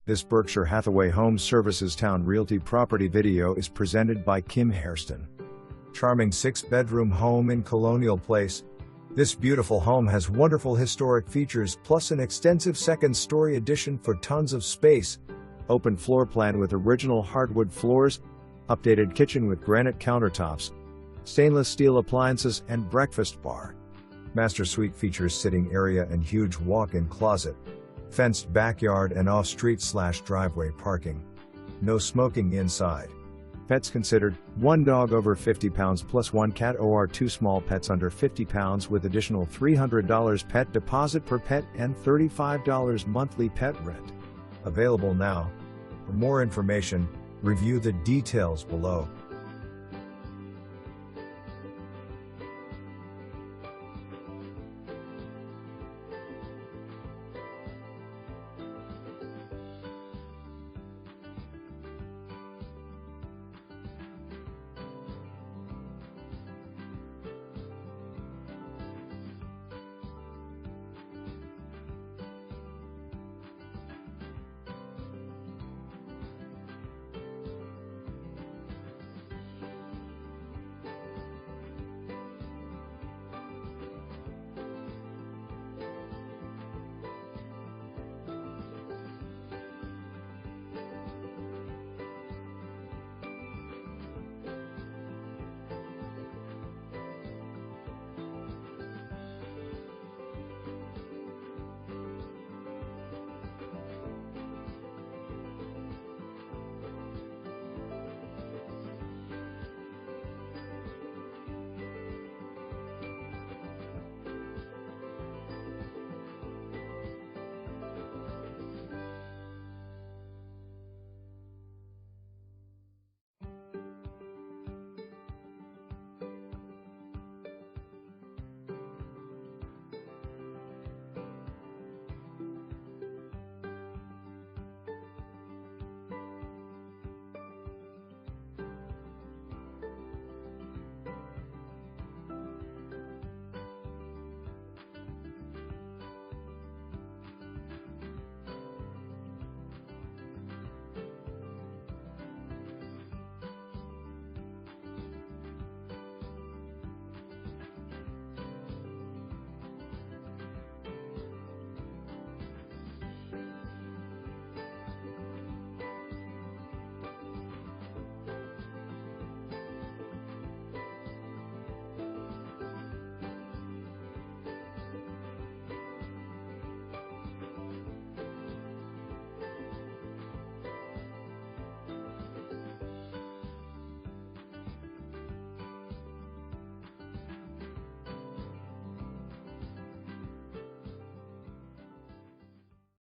This Berkshire Hathaway Home Services Towne Realty property video is presented by Hairston. Charming 6-bedroom home in Colonial Place. This beautiful home has wonderful historic features plus an extensive second-story addition for tons of space. Open floor plan with original hardwood floors, updated kitchen with granite countertops, stainless steel appliances and breakfast bar. Master suite features sitting area and huge walk-in closet. Fenced backyard and off-street/driveway parking. No smoking inside. Pets considered: 1 dog over 50 pounds plus 1 cat or 2 small pets under 50 pounds with additional $300 pet deposit per pet and $35 monthly pet rent. Available now. For more information, review the details below.